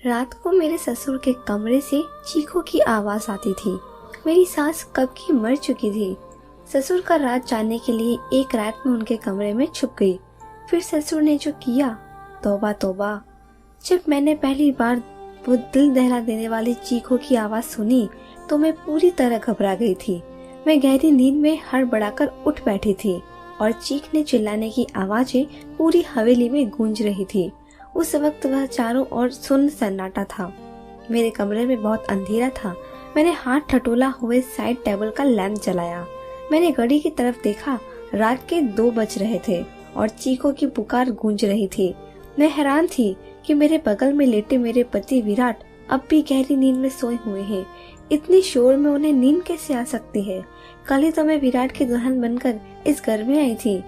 रात को मेरे ससुर के कमरे से चीखों की आवाज आती थी। मेरी सास कब की मर चुकी थी। ससुर का राज जानने के लिए एक रात में उनके कमरे में छुप गई। फिर ससुर ने जो किया, तौबा तौबा। जब मैंने पहली बार वो दिल दहला देने वाली चीखों की आवाज सुनी तो मैं पूरी तरह घबरा गई थी। मैं गहरी नींद में हड़बड़ाकर उठ बैठी थी और चीखने चिल्लाने की आवाजें पूरी हवेली में गूंज रही थी। उस वक्त वह चारों ओर सुन्न सन्नाटा था। मेरे कमरे में बहुत अंधेरा था। मैंने हाथ ठटोला हुए साइड टेबल का लैंप जलाया। मैंने घड़ी की तरफ देखा। रात के 2 बज रहे थे और चीखों की पुकार गूंज रही थी। मैं हैरान थी कि मेरे बगल में लेटे मेरे पति विराट अब भी गहरी नींद में सोए हुए हैं। इतने शोर में उन्हें नींद कैसे आ सकती है? कल ही तो मैं विराट की दुल्हन बनकर इस घर में आई थी।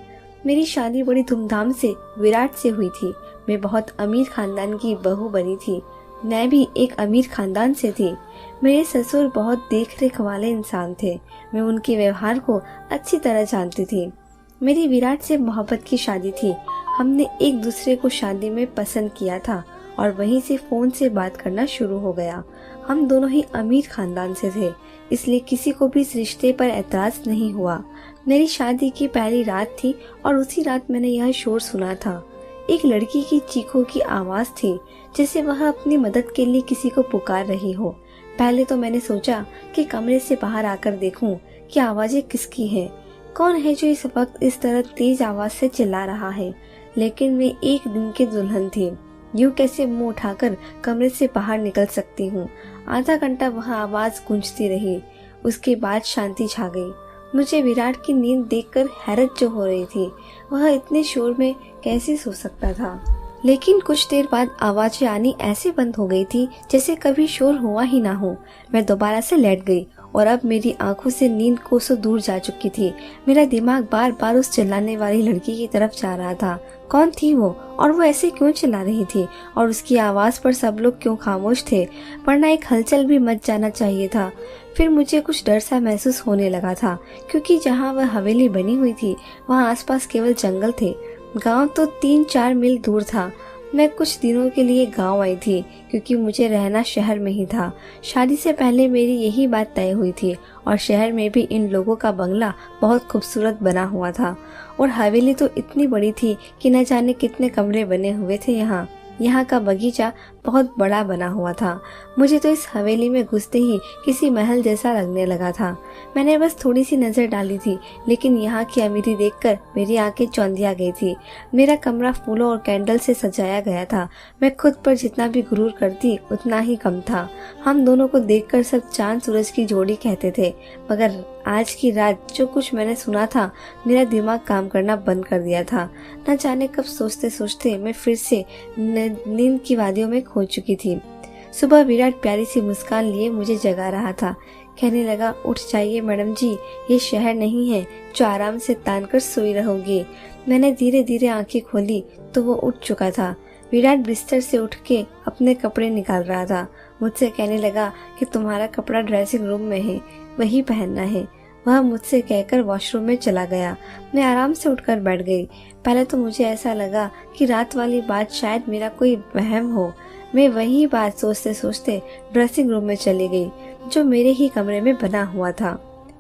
मेरी शादी बड़ी धूमधाम से विराट से हुई थी। मैं बहुत अमीर खानदान की बहू बनी थी। मैं भी एक अमीर खानदान से थी। मेरे ससुर बहुत देख रेख वाले इंसान थे। मैं उनके व्यवहार को अच्छी तरह जानती थी। मेरी विराट से मोहब्बत की शादी थी। हमने एक दूसरे को शादी में पसंद किया था और वहीं से फोन से बात करना शुरू हो गया। हम दोनों ही अमीर खानदान से थे, इसलिए किसी को भी इस रिश्ते पर एतराज नहीं हुआ। मेरी शादी की पहली रात थी और उसी रात मैंने यह शोर सुना था। एक लड़की की चीखों की आवाज थी, जैसे वह अपनी मदद के लिए किसी को पुकार रही हो। पहले तो मैंने सोचा कि कमरे से बाहर आकर देखूं कि आवाजें किसकी हैं, कौन है जो इस वक्त इस तरह तेज आवाज से चिल्ला रहा है। लेकिन मैं एक दिन की दुल्हन थी, यूं कैसे मुंह उठाकर कमरे से बाहर निकल सकती हूँ। आधा घंटा वह आवाज गूंजती रही। उसके बाद शांति छा गई। मुझे विराट की नींद देखकर हैरत जो हो रही थी, वह इतने शोर में कैसे सो सकता था। लेकिन कुछ देर बाद आवाजें आनी ऐसे बंद हो गई थी जैसे कभी शोर हुआ ही ना हो। मैं दोबारा से लेट गई और अब मेरी आंखों से नींद कोसों दूर जा चुकी थी। मेरा दिमाग बार बार उस चिल्लाने वाली लड़की की तरफ जा रहा था। कौन थी वो और वो ऐसे क्यों चिल्ला रही थी और उसकी आवाज पर सब लोग क्यों खामोश थे, वरना एक हलचल भी मच जाना चाहिए था। फिर मुझे कुछ डर सा महसूस होने लगा था, क्योंकि जहाँ वह हवेली बनी हुई थी वहाँ आसपास केवल जंगल थे। गांव तो 3-4 मील दूर था। मैं कुछ दिनों के लिए गांव आई थी क्योंकि मुझे रहना शहर में ही था। शादी से पहले मेरी यही बात तय हुई थी और शहर में भी इन लोगों का बंगला बहुत खूबसूरत बना हुआ था और हवेली तो इतनी बड़ी थी कि न जाने कितने कमरे बने हुए थे। यहाँ का बगीचा बहुत बड़ा बना हुआ था। मुझे तो इस हवेली में घुसते ही किसी महल जैसा लगने लगा था। मैंने बस थोड़ी सी नजर डाली थी, लेकिन यहाँ की अमीरी देखकर मेरी आंखें चौंधिया गई थी। मेरा कमरा फूलों और कैंडल से सजाया गया था। मैं खुद पर जितना भी गुरूर करती उतना ही कम था। हम दोनों को देखकर सब चांद सूरज की जोड़ी कहते थे, मगर आज की रात जो कुछ मैंने सुना था, मेरा दिमाग काम करना बंद कर दिया था। न जाने कब सोचते सोचते मैं फिर से नींद की वादियों में खो चुकी थी। सुबह विराट प्यारी सी मुस्कान लिए मुझे जगा रहा था। कहने लगा, उठ जाइए मैडम जी, ये शहर नहीं है जो आराम से तान कर सोई रहोगी। मैंने धीरे धीरे आंखें खोली तो वो उठ चुका था। विराट बिस्तर से उठ के अपने कपड़े निकाल रहा था। मुझसे कहने लगा कि तुम्हारा कपड़ा ड्रेसिंग रूम में है, वही पहनना है। वह मुझसे कहकर वॉशरूम में चला गया। मैं आराम से उठकर बैठ गई। पहले तो मुझे ऐसा लगा कि रात वाली बात शायद मेरा कोई वहम हो। मैं वही बात सोचते सोचते ड्रेसिंग रूम में चली गई, जो मेरे ही कमरे में बना हुआ था।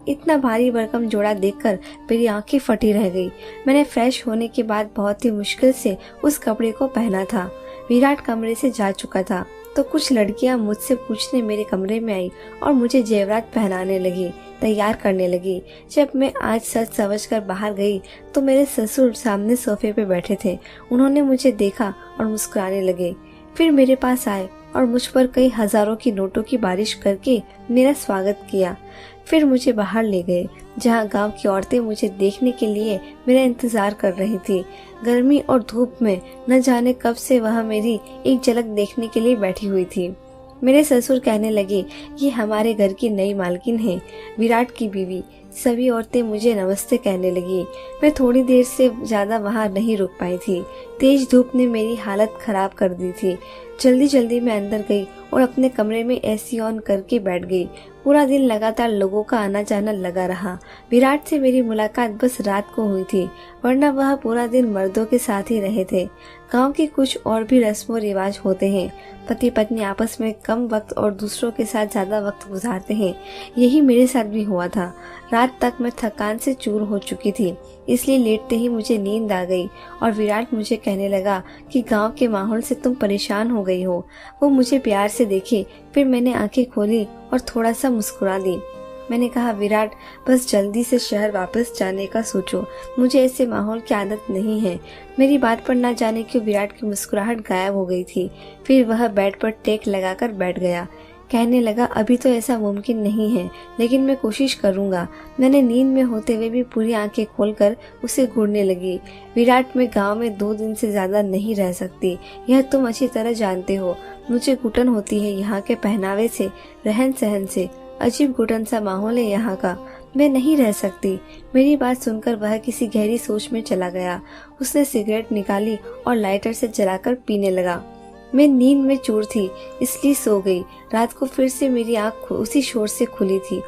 इतना भारी भरकम जोड़ा देखकर मेरी आंखें फटी रह गई। मैंने फ्रेश होने के बाद बहुत ही मुश्किल से उस कपड़े को पहना था। विराट कमरे से जा चुका था तो कुछ लड़कियां मुझसे पूछने मेरे कमरे में आई और मुझे जेवरात पहनाने लगी, तैयार करने लगी। जब मैं आज सच समझ कर बाहर गई तो मेरे ससुर सामने सोफे पे बैठे थे। उन्होंने मुझे देखा और मुस्कुराने लगे। फिर मेरे पास आए और मुझ पर कई हजारों की नोटों की बारिश करके मेरा स्वागत किया। फिर मुझे बाहर ले गए, जहाँ गांव की औरतें मुझे देखने के लिए मेरा इंतजार कर रही थी। गर्मी और धूप में न जाने कब से वह मेरी एक झलक देखने के लिए बैठी हुई थी। मेरे ससुर कहने लगे, ये हमारे घर की नई मालकिन है, विराट की बीवी। सभी औरतें मुझे नमस्ते कहने लगी। मैं थोड़ी देर से ज्यादा वहां नहीं रुक पाई थी। तेज धूप ने मेरी हालत खराब कर दी थी। जल्दी जल्दी मैं अंदर गई और अपने कमरे में एसी ऑन करके बैठ गई। पूरा दिन लगातार लोगों का आना जाना लगा रहा। विराट से मेरी मुलाकात बस रात को हुई थी, वरना वह पूरा दिन मर्दों के साथ ही रहे थे। गांव के कुछ और भी रस्मों रिवाज होते हैं। पति पत्नी आपस में कम वक्त और दूसरों के साथ ज्यादा वक्त गुजारते हैं। यही मेरे साथ भी हुआ था। रात तक मैं थकान से चूर हो चुकी थी, इसलिए लेटते ही मुझे नींद आ गई और विराट मुझे कहने लगा कि गांव के माहौल से तुम परेशान हो गई हो। वो मुझे प्यार से देखे, फिर मैंने आंखें खोली और थोड़ा सा मुस्कुरा दी। मैंने कहा, विराट, बस जल्दी से शहर वापस जाने का सोचो, मुझे ऐसे माहौल की आदत नहीं है। मेरी बात पर ना जाने क्यों विराट की मुस्कुराहट गायब हो गई थी। फिर वह बेड पर टेक लगाकर बैठ गया। कहने लगा, अभी तो ऐसा मुमकिन नहीं है, लेकिन मैं कोशिश करूंगा। मैंने नींद में होते हुए भी पूरी आंखें खोलकर उसे घूरने लगी। विराट, मैं गांव में 2 दिन से ज्यादा नहीं रह सकती, यह तुम अच्छी तरह जानते हो। मुझे घुटन होती है यहाँ के पहनावे से, रहन सहन से। अजीब घुटन सा माहौल है यहाँ का, मैं नहीं रह सकती। मेरी बात सुनकर वह किसी गहरी सोच में चला गया। उसने सिगरेट निकाली और लाइटर से जलाकर पीने लगा। मैं नींद में चूर थी, इसलिए सो गई। रात को फिर से मेरी आंख उसी शोर से खुली थी,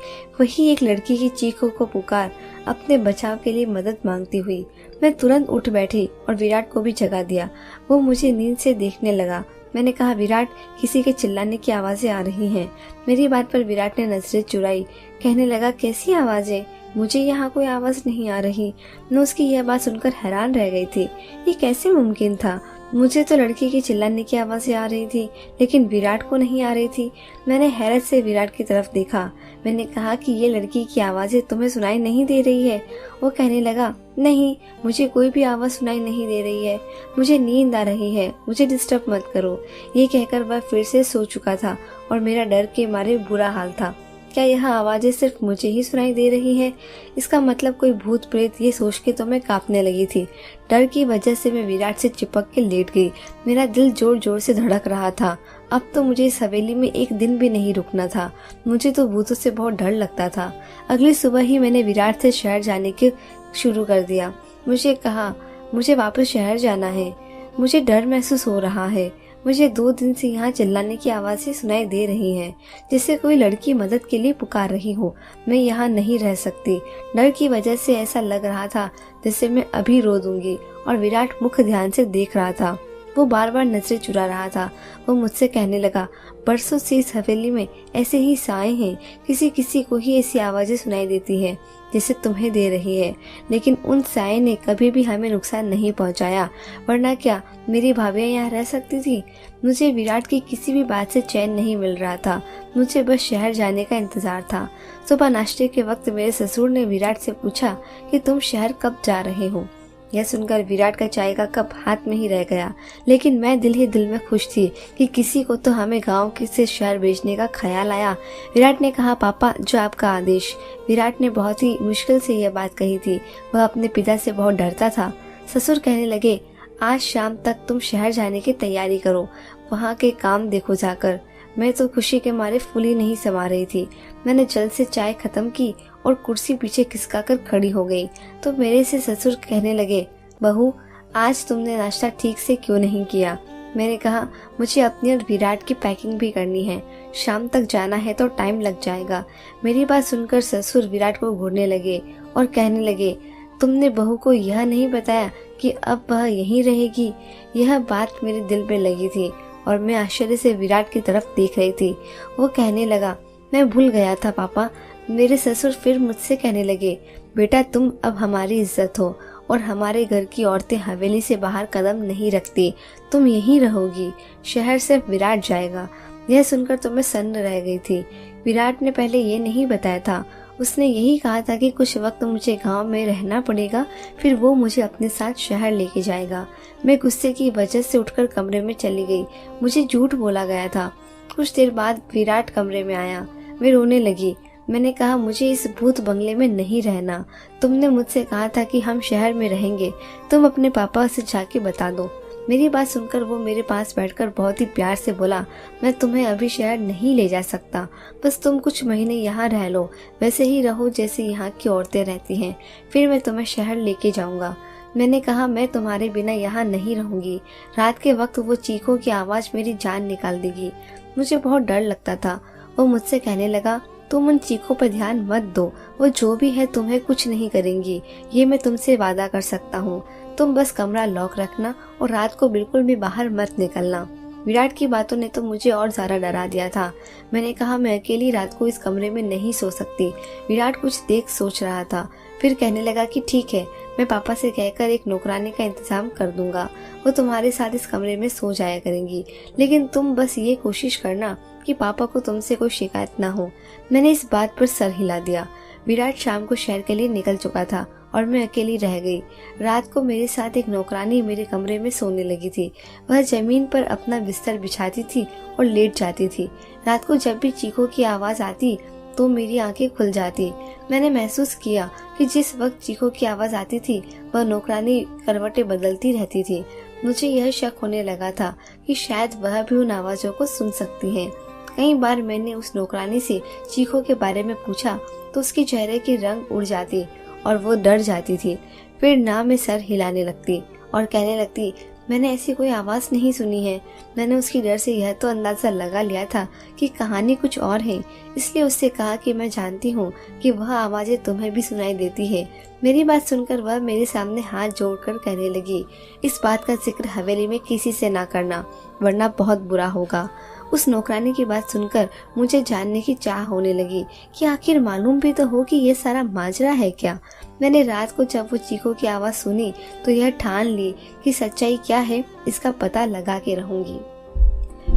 वही एक लड़की की चीखों को पुकार, अपने बचाव के लिए मदद मांगती हुई। मैं तुरंत उठ बैठी और विराट को भी जगा दिया। वो मुझे नींद से देखने लगा। मैंने कहा, विराट, किसी के चिल्लाने की आवाजें आ रही हैं। मेरी बात पर विराट ने नजरें चुराई। कहने लगा, कैसी आवाजें? मुझे यहाँ कोई आवाज नहीं आ रही। मैं उसकी यह बात सुनकर हैरान रह गई थी। ये कैसे मुमकिन था? मुझे तो लड़की की चिल्लाने की आवाजें आ रही थी, लेकिन विराट को नहीं आ रही थी। मैंने हैरत से विराट की तरफ देखा। मैंने कहा कि ये लड़की की आवाजें तुम्हें सुनाई नहीं दे रही है? वो कहने लगा, नहीं, मुझे कोई भी आवाज सुनाई नहीं दे रही है। मुझे नींद आ रही है, मुझे डिस्टर्ब मत करो। ये कहकर वह फिर से सो चुका था और मेरा डर के मारे बुरा हाल था। क्या यह आवाजें सिर्फ मुझे ही सुनाई दे रही है? इसका मतलब कोई भूत प्रेत? ये सोच के तो मैं कांपने लगी थी। डर की वजह से मैं विराट से चिपक के लेट गई। मेरा दिल जोर जोर से धड़क रहा था। अब तो मुझे इस हवेली में एक दिन भी नहीं रुकना था। मुझे तो भूतों से बहुत डर लगता था। अगली सुबह ही मैंने विराट से शहर जाने के शुरू कर दिया। मुझे कहा, मुझे वापस शहर जाना है। मुझे डर महसूस हो रहा है। मुझे 2 दिन से यहाँ चिल्लाने की आवाजें सुनाई दे रही हैं, जैसे कोई लड़की मदद के लिए पुकार रही हो। मैं यहाँ नहीं रह सकती। डर की वजह से ऐसा लग रहा था जैसे मैं अभी रो दूंगी। और विराट मुख ध्यान से देख रहा था। वो बार बार नजरें चुरा रहा था। वो मुझसे कहने लगा, बरसों से इस हवेली में ऐसे ही साए हैं। किसी किसी को ही ऐसी आवाजें सुनाई देती है जैसे तुम्हें दे रही है, लेकिन उन साए ने कभी भी हमें नुकसान नहीं पहुंचाया। वरना क्या मेरी भाभियां यहाँ रह सकती थी? मुझे विराट की किसी भी बात से चैन नहीं मिल रहा था। मुझे बस शहर जाने का इंतजार था। सुबह नाश्ते के वक्त मेरे ससुर ने विराट से पूछा कि तुम शहर कब जा रहे हो? यह सुनकर विराट का चाय का कप हाथ में ही रह गया, लेकिन मैं दिल ही दिल में खुश थी कि किसी को तो हमें गांव से शहर भेजने का ख्याल आया। विराट ने कहा, पापा, जो आपका आदेश। विराट ने बहुत ही मुश्किल से यह बात कही थी। वह अपने पिता से बहुत डरता था। ससुर कहने लगे, आज शाम तक तुम शहर जाने की तैयारी करो, वहाँ के काम देखो जाकर। मैं तो खुशी के मारे फूली नहीं समा रही थी। मैंने जल्द से चाय खत्म की और कुर्सी पीछे खिसका कर खड़ी हो गई तो मेरे से ससुर कहने लगे, बहू, आज तुमने नाश्ता ठीक से क्यों नहीं किया? मैंने कहा, मुझे अपनी और विराट की पैकिंग भी करनी है। शाम तक जाना है तो टाइम लग जाएगा। मेरी बात सुनकर ससुर विराट को घूरने लगे और कहने लगे, तुमने बहू को यह नहीं बताया कि अब वह यहीं रहेगी? यह बात मेरे दिल पे लगी थी और मैं आश्चर्य से विराट की तरफ देख रही थी। वो कहने लगा, मैं भूल गया था पापा। मेरे ससुर फिर मुझसे कहने लगे, बेटा, तुम अब हमारी इज्जत हो और हमारे घर की औरतें हवेली से बाहर कदम नहीं रखती। तुम यहीं रहोगी, शहर सिर्फ विराट जाएगा। यह सुनकर तो मैं सन्न रह गई थी। विराट ने पहले ये नहीं बताया था। उसने यही कहा था कि कुछ वक्त मुझे गांव में रहना पड़ेगा, फिर वो मुझे अपने साथ शहर लेके जाएगा। मैं गुस्से की वजह से उठकर कमरे में चली गई। मुझे झूठ बोला गया था। कुछ देर बाद विराट कमरे में आया। मैं रोने लगी। मैंने कहा, मुझे इस भूत बंगले में नहीं रहना। तुमने मुझसे कहा था कि हम शहर में रहेंगे। तुम अपने पापा से जाके बता दो। मेरी बात सुनकर वो मेरे पास बैठकर बहुत ही प्यार से बोला, मैं तुम्हें अभी शहर नहीं ले जा सकता। बस तुम कुछ महीने यहाँ रह लो, वैसे ही रहो जैसे यहाँ की औरतें रहती हैं। फिर मैं तुम्हें शहर लेके जाऊंगा। मैंने कहा, मैं तुम्हारे बिना यहाँ नहीं रहूंगी। रात के वक्त वो चीखों की आवाज मेरी जान निकाल देगी। मुझे बहुत डर लगता था। वो मुझसे कहने लगा, तुम उन चीखों पर ध्यान मत दो, वो जो भी है तुम्हें कुछ नहीं करेंगी, ये मैं तुमसे वादा कर सकता हूँ। तुम बस कमरा लॉक रखना और रात को बिल्कुल भी बाहर मत निकलना। विराट की बातों ने तो मुझे और ज्यादा डरा दिया था। मैंने कहा मैं अकेली रात को इस कमरे में नहीं सो सकती। विराट कुछ देख सोच रहा था, फिर कहने लगा कि ठीक है, मैं पापा से कहकर एक नौकरानी का इंतजाम कर दूंगा, वो तुम्हारे साथ इस कमरे में सो जाया करेंगी, लेकिन तुम बस ये कोशिश करना कि पापा को तुमसे कोई शिकायत ना हो। मैंने इस बात पर सर हिला दिया। विराट शाम को शहर के लिए निकल चुका था और मैं अकेली रह गई। रात को मेरे साथ एक नौकरानी मेरे कमरे में सोने लगी थी। वह जमीन पर अपना बिस्तर बिछाती थी और लेट जाती थी। रात को जब भी चीखों की आवाज आती तो मेरी आंखें खुल जाती। मैंने महसूस किया कि जिस वक्त चीखों की आवाज आती थी वह नौकरानी करवटें बदलती रहती थी। मुझे यह शक होने लगा था कि शायद वह भी उन आवाजों को सुन सकती है। कई बार मैंने उस नौकरानी से चीखों के बारे में पूछा तो उसके चेहरे की रंग उड़ जाती और वो डर जाती थी। फिर ना में सर हिलाने लगती और कहने लगती, मैंने ऐसी कोई आवाज नहीं सुनी है। मैंने उसकी डर से यह तो अंदाजा लगा लिया था कि कहानी कुछ और है, इसलिए उससे कहा कि मैं जानती हूँ कि वह आवाजें तुम्हें भी सुनाई देती है। मेरी बात सुनकर वह मेरे सामने हाथ जोड़कर कहने लगी, इस बात का जिक्र हवेली में किसी से ना करना, वरना बहुत बुरा होगा। उस नौकरानी की बात सुनकर मुझे जानने की चाह होने लगी कि आखिर मालूम भी तो हो कि यह सारा माजरा है क्या। मैंने रात को जब वो चीखों की आवाज सुनी तो यह ठान ली कि सच्चाई क्या है इसका पता लगा के रहूंगी,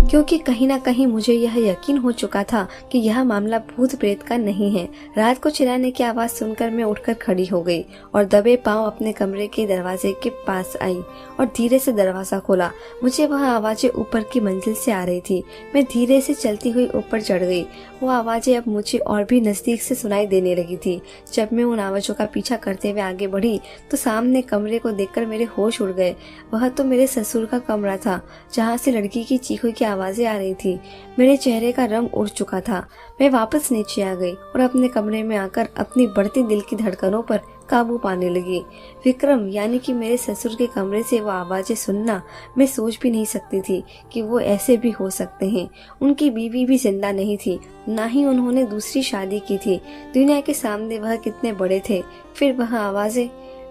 क्योंकि कहीं ना कहीं मुझे यह यकीन हो चुका था कि यह मामला भूत प्रेत का नहीं है। रात को चिल्लाने की आवाज सुनकर मैं उठकर खड़ी हो गई और दबे पांव अपने कमरे के दरवाजे के पास आई और धीरे से दरवाजा खोला। मुझे वह आवाजें ऊपर की मंजिल से आ रही थी। मैं धीरे से चलती हुई ऊपर चढ़ गई। वो आवाजें अब मुझे और भी नजदीक से सुनाई देने लगी थी। जब मैं उन आवाजों का पीछा करते हुए आगे बढ़ी तो सामने कमरे को देखकर मेरे होश उड़ गए। वह तो मेरे ससुर का कमरा था, जहाँ से लड़की की चीखों की आवाजें आ रही थी। मेरे चेहरे का रंग उड़ चुका था। मैं वापस नीचे आ गई और अपने कमरे में आकर अपनी बढ़ती दिल की धड़कनों पर काबू पाने लगी। विक्रम यानी कि मेरे ससुर के कमरे से वो आवाजें सुनना मैं सोच भी नहीं सकती थी कि वो ऐसे भी हो सकते हैं। उनकी बीवी भी जिंदा नहीं थी, ना ही उन्होंने दूसरी शादी की थी। दुनिया के सामने वह कितने बड़े थे। फिर वह आवाजें,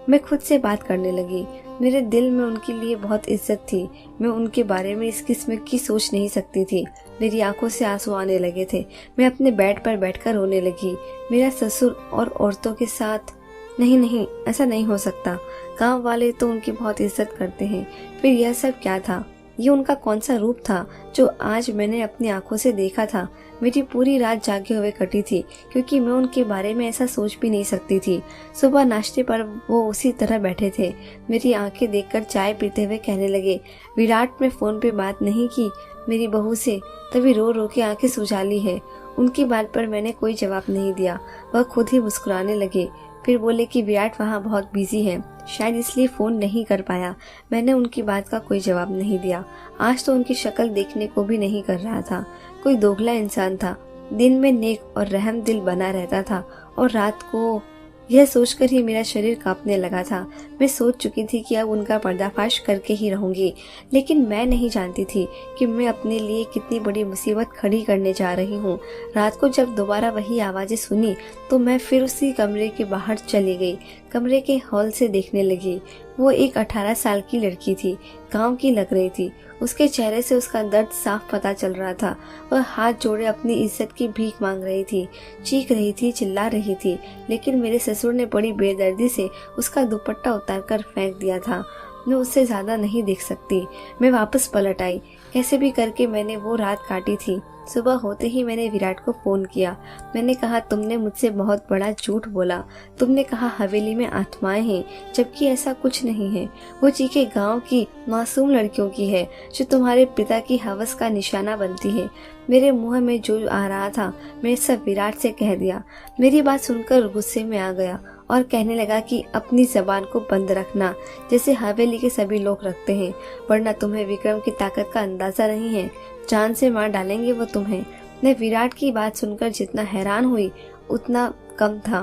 मैं खुद से बात करने लगी। मेरे दिल में उनके लिए बहुत इज्जत थी। मैं उनके बारे में इस किस्म की सोच नहीं सकती थी। मेरी आंखों से आंसू आने लगे थे। मैं अपने बेड पर बैठकर रोने लगी। मेरा ससुर और औरतों के साथ नहीं, ऐसा नहीं हो सकता। गांव वाले तो उनकी बहुत इज्जत करते हैं। फिर यह सब क्या था? ये उनका कौन सा रूप था जो आज मैंने अपनी आंखों से देखा था? मेरी पूरी रात जागे हुए कटी थी, क्योंकि मैं उनके बारे में ऐसा सोच भी नहीं सकती थी। सुबह नाश्ते पर वो उसी तरह बैठे थे। मेरी आंखें देखकर चाय पीते हुए कहने लगे, विराट ने फोन पे बात नहीं की मेरी बहू से, तभी रो रो के आंखें सुझाली है। उनकी बात पर मैंने कोई जवाब नहीं दिया। वह खुद ही मुस्कुराने लगे। फिर बोले कि विराट वहाँ बहुत बिजी है, शायद इसलिए फोन नहीं कर पाया। मैंने उनकी बात का कोई जवाब नहीं दिया। आज तो उनकी शक्ल देखने को भी नहीं कर रहा था। कोई दोगला इंसान था। दिन में नेक और रहम दिल बना रहता था और रात को यह सोचकर ही मेरा शरीर कांपने लगा था। मैं सोच चुकी थी कि अब उनका पर्दाफाश करके ही रहूंगी, लेकिन मैं नहीं जानती थी कि मैं अपने लिए कितनी बड़ी मुसीबत खड़ी करने जा रही हूँ। रात को जब दोबारा वही आवाजें सुनी तो मैं फिर उसी कमरे के बाहर चली गई। कमरे के हॉल से देखने लगी। वो एक 18 साल की लड़की थी। गांव की लग रही थी। उसके चेहरे से उसका दर्द साफ पता चल रहा था। वह हाथ जोड़े अपनी इज्जत की भीख मांग रही थी, चीख रही थी, चिल्ला रही थी, लेकिन मेरे ससुर ने बड़ी बेदर्दी से उसका दुपट्टा उतारकर फेंक दिया था। मैं उससे ज्यादा नहीं देख सकती। मैं वापस पलट आई। कैसे भी करके मैंने वो रात काटी थी। सुबह होते ही मैंने विराट को फोन किया। मैंने कहा, तुमने मुझसे बहुत बड़ा झूठ बोला। तुमने कहा हवेली में आत्माएं हैं, जबकि ऐसा कुछ नहीं है। वो चीखें गांव की मासूम लड़कियों की है जो तुम्हारे पिता की हवस का निशाना बनती है। मेरे मुंह में जो आ रहा था मैं सब विराट से कह दिया। मेरी बात सुनकर गुस्से में आ गया और कहने लगा कि अपनी जबान को बंद रखना, जैसे हवेली के सभी लोग रखते हैं, वरना तुम्हें विक्रम की ताकत का अंदाजा नहीं है। जान से मार डालेंगे वो तुम्हें। मैं विराट की बात सुनकर जितना हैरान हुई उतना कम था।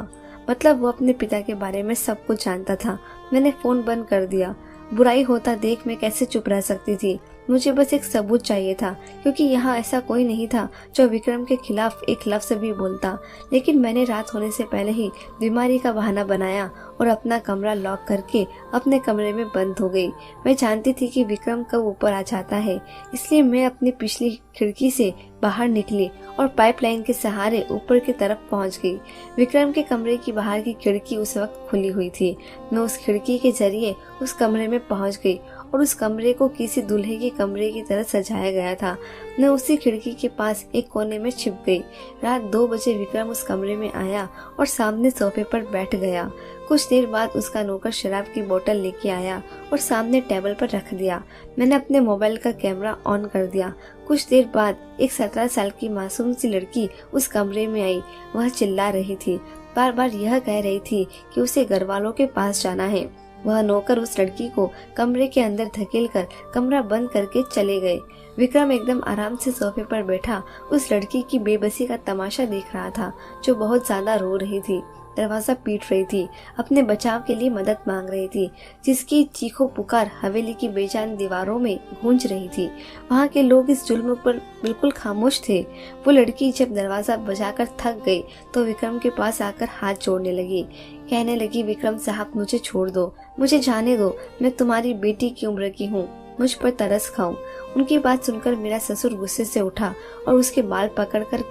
मतलब वो अपने पिता के बारे में सब कुछ जानता था। मैंने फोन बंद कर दिया। बुराई होता देख मैं कैसे चुप रह सकती थी। मुझे बस एक सबूत चाहिए था, क्योंकि यहाँ ऐसा कोई नहीं था जो विक्रम के खिलाफ एक लफ्ज भी बोलता। लेकिन मैंने रात होने से पहले ही बीमारी का बहाना बनाया और अपना कमरा लॉक करके अपने कमरे में बंद हो गई। मैं जानती थी कि विक्रम कब ऊपर आ जाता है, इसलिए मैं अपनी पिछली खिड़की से बाहर निकली और पाइपलाइन के सहारे ऊपर की तरफ पहुंच गई। विक्रम के कमरे की बाहर की खिड़की उस वक्त खुली हुई थी। मैं उस खिड़की के जरिए उस कमरे में पहुंच गई और उस कमरे को किसी दूल्हे के कमरे की तरह सजाया गया था। मैं उसी खिड़की के पास एक कोने में छिप गई। रात 2 बजे विक्रम उस कमरे में आया और सामने सोफे पर बैठ गया। कुछ देर बाद उसका नौकर शराब की बोतल लेके आया और सामने टेबल पर रख दिया। मैंने अपने मोबाइल का कैमरा ऑन कर दिया। कुछ देर बाद एक 17 साल की मासूम सी लड़की उस कमरे में आई। वह चिल्ला रही थी, बार बार यह कह रही थी कि उसे घर वालों के पास जाना है। वह नौकर उस लड़की को कमरे के अंदर धकेलकर कमरा बंद करके चले गए। विक्रम एकदम आराम से सोफे पर बैठा उस लड़की की बेबसी का तमाशा देख रहा था, जो बहुत ज्यादा रो रही थी, दरवाजा पीट रही थी, अपने बचाव के लिए मदद मांग रही थी, जिसकी चीखों पुकार हवेली की बेजान दीवारों में गूंज रही थी। वहाँ के लोग इस जुल्म पर बिल्कुल खामोश थे। वो लड़की जब दरवाजा बजाकर थक गई तो विक्रम के पास आकर हाथ जोड़ने लगी, कहने लगी, विक्रम साहब मुझे छोड़ दो, मुझे जाने दो, मैं तुम्हारी बेटी की उम्र की हूँ, मुझ पर तरस खाऊं। उनकी बात सुनकर मेरा ससुर गुस्से से उठा और उसके बाल पकड़कर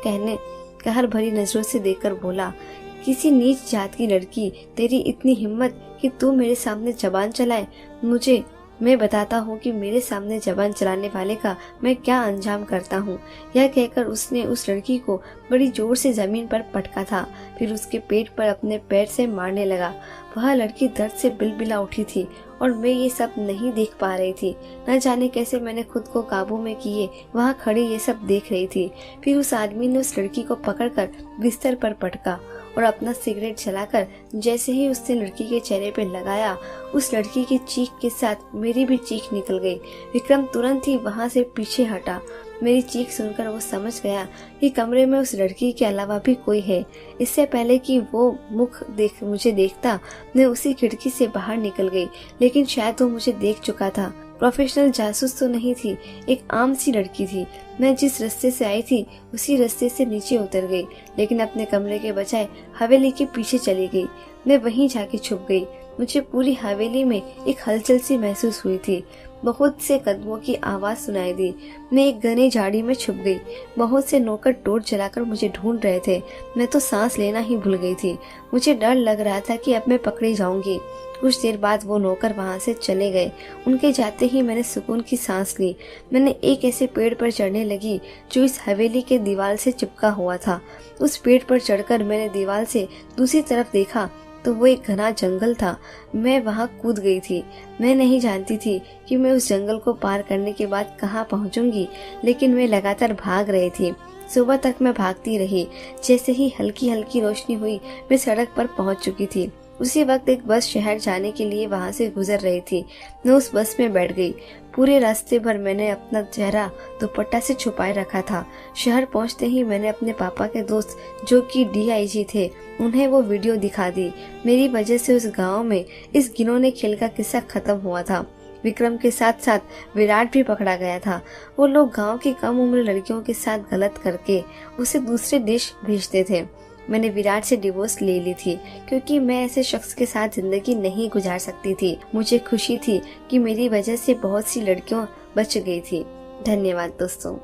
कहर भरी नजरों से देखकर बोला, किसी नीच जात की लड़की, तेरी इतनी हिम्मत कि तू मेरे सामने जबान चलाए। मैं बताता हूँ कि मेरे सामने जबान चलाने वाले का मैं क्या अंजाम करता हूँ। यह कहकर उसने उस लड़की को बड़ी जोर से जमीन पर पटका था, फिर उसके पेट पर अपने पैर से मारने लगा। वह लड़की दर्द से बिलबिला उठी थी और मैं ये सब नहीं देख पा रही थी। न जाने कैसे मैंने खुद को काबू में किए वहाँ खड़ी ये सब देख रही थी। फिर उस आदमी ने उस लड़की को पकड़कर बिस्तर पर पटका और अपना सिगरेट जलाकर जैसे ही उसने लड़की के चेहरे पर लगाया, उस लड़की की चीख के साथ मेरी भी चीख निकल गई। विक्रम तुरंत ही वहाँ से पीछे हटा। मेरी चीख सुनकर वो समझ गया कि कमरे में उस लड़की के अलावा भी कोई है। इससे पहले कि वो मुझे देखता, मैं उसी खिड़की से बाहर निकल गई, लेकिन शायद वो मुझे देख चुका था। प्रोफेशनल जासूस तो नहीं थी, एक आम सी लड़की थी। मैं जिस रास्ते से आई थी उसी रास्ते से नीचे उतर गई, लेकिन अपने कमरे के बजाय हवेली के पीछे चली गई। मैं वहीं जाके छुप गई। मुझे पूरी हवेली में एक हलचल सी महसूस हुई थी। बहुत से कदमों की आवाज सुनाई दी। मैं एक घनी झाड़ी में छुप गई। बहुत से नौकर टॉर्च जलाकर मुझे ढूंढ रहे थे। मैं तो सांस लेना ही भूल गई थी। मुझे डर लग रहा था कि अब मैं पकड़ी जाऊंगी। कुछ देर बाद वो नौकर वहाँ से चले गए। उनके जाते ही मैंने सुकून की सांस ली। मैंने एक ऐसे पेड़ पर चढ़ने लगी जो इस हवेली के दीवार से चिपका हुआ था। उस पेड़ पर चढ़कर मैंने दीवार से दूसरी तरफ देखा तो वो एक घना जंगल था। मैं वहाँ कूद गई थी। मैं नहीं जानती थी कि मैं उस जंगल को पार करने के बाद कहाँ पहुँचूंगी, लेकिन मैं लगातार भाग रही थी। सुबह तक मैं भागती रही। जैसे ही हल्की हल्की रोशनी हुई, मैं सड़क पर पहुँच चुकी थी। उसी वक्त एक बस शहर जाने के लिए वहाँ से गुजर रही थी। मैं उस बस में बैठ गई। पूरे रास्ते भर मैंने अपना चेहरा दुपट्टा से छुपाए रखा था। शहर पहुँचते ही मैंने अपने पापा के दोस्त, जो कि DIG थे, उन्हें वो वीडियो दिखा दी। मेरी वजह से उस गांव में इस घिनौने खेल का किस्सा खत्म हुआ था। विक्रम के साथ साथ विराट भी पकड़ा गया था। वो लोग गांव की कम उम्र लड़कियों के साथ गलत करके उसे दूसरे देश भेजते थे। मैंने विराट से डिवोर्स ले ली थी, क्योंकि मैं ऐसे शख्स के साथ जिंदगी नहीं गुजार सकती थी। मुझे खुशी थी कि मेरी वजह से बहुत सी लड़कियां बच गई थी। धन्यवाद दोस्तों।